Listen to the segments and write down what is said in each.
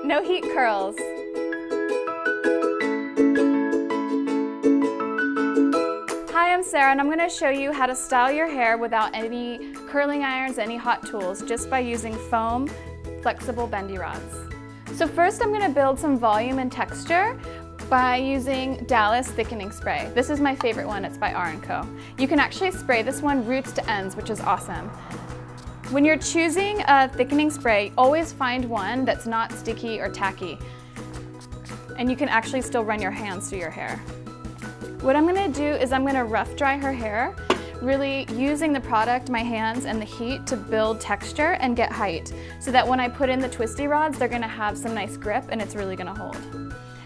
No heat curls. Hi, I'm Sarah and I'm going to show you how to style your hair without any curling irons, any hot tools, just by using foam, flexible bendy rods. So first I'm going to build some volume and texture by using Dallas Thickening Spray. This is my favorite one, it's by R+CO. You can actually spray this one roots to ends, which is awesome. When you're choosing a thickening spray, always find one that's not sticky or tacky. And you can actually still run your hands through your hair. What I'm gonna do is I'm gonna rough dry her hair, really using the product, my hands, and the heat to build texture and get height, so that when I put in the twisty rods, they're gonna have some nice grip and it's really gonna hold.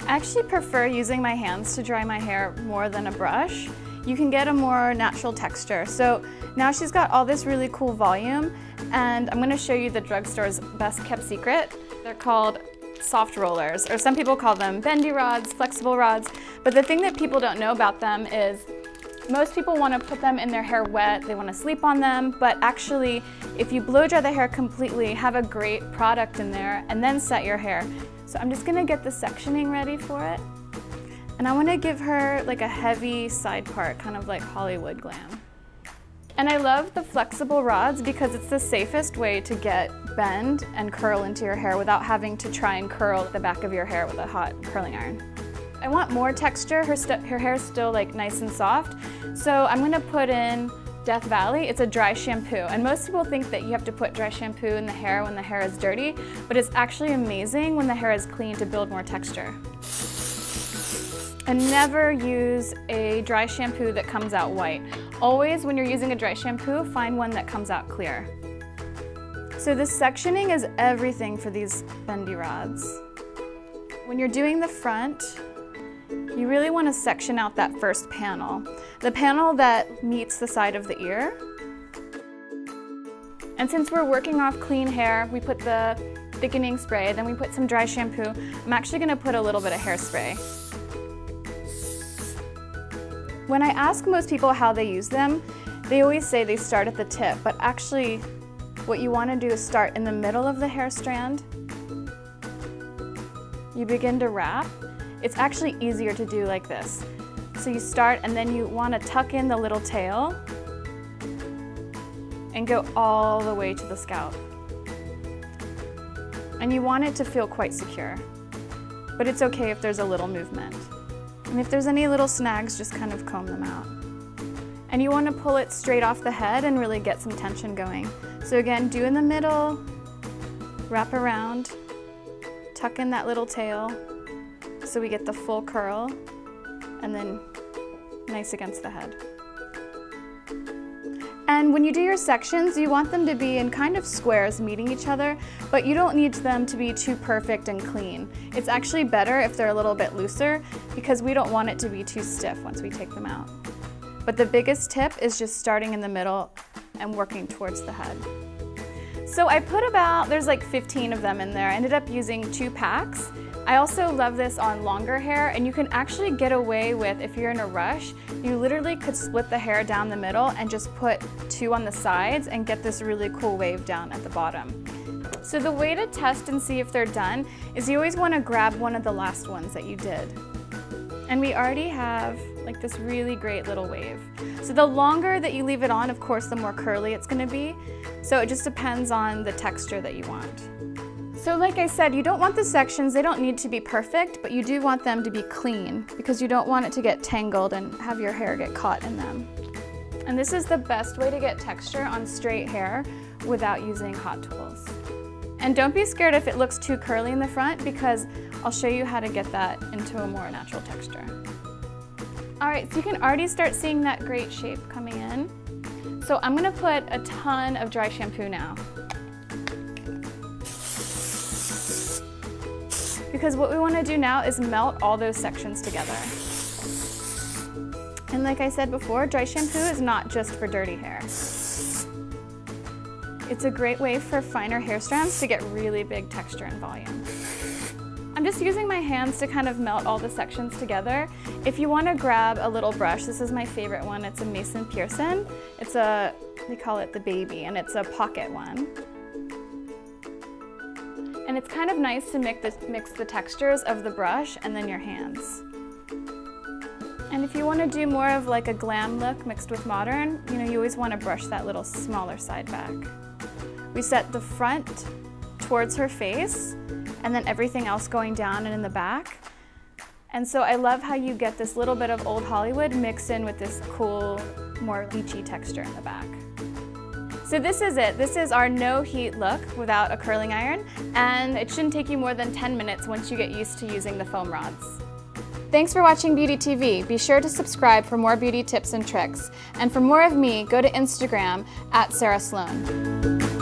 I actually prefer using my hands to dry my hair more than a brush. You can get a more natural texture. So now she's got all this really cool volume, and I'm gonna show you the drugstore's best kept secret. They're called soft rollers, or some people call them bendy rods, flexible rods. But the thing that people don't know about them is most people want to put them in their hair wet, they want to sleep on them, but actually if you blow dry the hair completely, have a great product in there, and then set your hair. So I'm just gonna get the sectioning ready for it. And I want to give her like a heavy side part, kind of like Hollywood glam. And I love the flexible rods because it's the safest way to get bend and curl into your hair without having to try and curl the back of your hair with a hot curling iron. I want more texture. Her hair is still like nice and soft. So I'm gonna put in Death Valley. It's a dry shampoo. And most people think that you have to put dry shampoo in the hair when the hair is dirty, but it's actually amazing when the hair is clean to build more texture. And never use a dry shampoo that comes out white. Always, when you're using a dry shampoo, find one that comes out clear. So the sectioning is everything for these bendy rods. When you're doing the front, you really want to section out that first panel. The panel that meets the side of the ear. And since we're working off clean hair, we put the thickening spray, then we put some dry shampoo. I'm actually going to put a little bit of hairspray. When I ask most people how they use them, they always say they start at the tip, but actually what you want to do is start in the middle of the hair strand. You begin to wrap. It's actually easier to do like this. So you start and then you want to tuck in the little tail and go all the way to the scalp. And you want it to feel quite secure, but it's okay if there's a little movement. And if there's any little snags, just kind of comb them out. And you want to pull it straight off the head and really get some tension going. So again, do in the middle, wrap around, tuck in that little tail so we get the full curl, and then nice against the head. And when you do your sections, you want them to be in kind of squares meeting each other, but you don't need them to be too perfect and clean. It's actually better if they're a little bit looser because we don't want it to be too stiff once we take them out. But the biggest tip is just starting in the middle and working towards the head. So I put there's like 15 of them in there. I ended up using 2 packs. I also love this on longer hair, and you can actually get away with, if you're in a rush, you literally could split the hair down the middle and just put 2 on the sides and get this really cool wave down at the bottom. So the way to test and see if they're done is you always want to grab one of the last ones that you did. And we already have like this really great little wave. So the longer that you leave it on, of course, the more curly it's going to be. So it just depends on the texture that you want. So like I said, you don't want the sections, they don't need to be perfect, but you do want them to be clean because you don't want it to get tangled and have your hair get caught in them. And this is the best way to get texture on straight hair without using hot tools. And don't be scared if it looks too curly in the front because I'll show you how to get that into a more natural texture. All right, so you can already start seeing that great shape coming in. So I'm gonna put a ton of dry shampoo now. Because what we want to do now is melt all those sections together. And like I said before, dry shampoo is not just for dirty hair. It's a great way for finer hair strands to get really big texture and volume. I'm just using my hands to kind of melt all the sections together. If you want to grab a little brush, this is my favorite one. It's a Mason Pearson. They call it the baby, and it's a pocket one. And And it's kind of nice to mix the textures of the brush and then your hands. And if you want to do more of like a glam look mixed with modern, you always want to brush that little smaller side back. We set the front towards her face and then everything else going down and in the back. And so I love how you get this little bit of old Hollywood mixed in with this cool, more beachy texture in the back. So this is it. This is our no heat look without a curling iron, and it shouldn't take you more than 10 minutes once you get used to using the foam rods. Thanks for watching Beauty TV. Be sure to subscribe for more beauty tips and tricks. And for more of me, go to Instagram @Sera Sloane.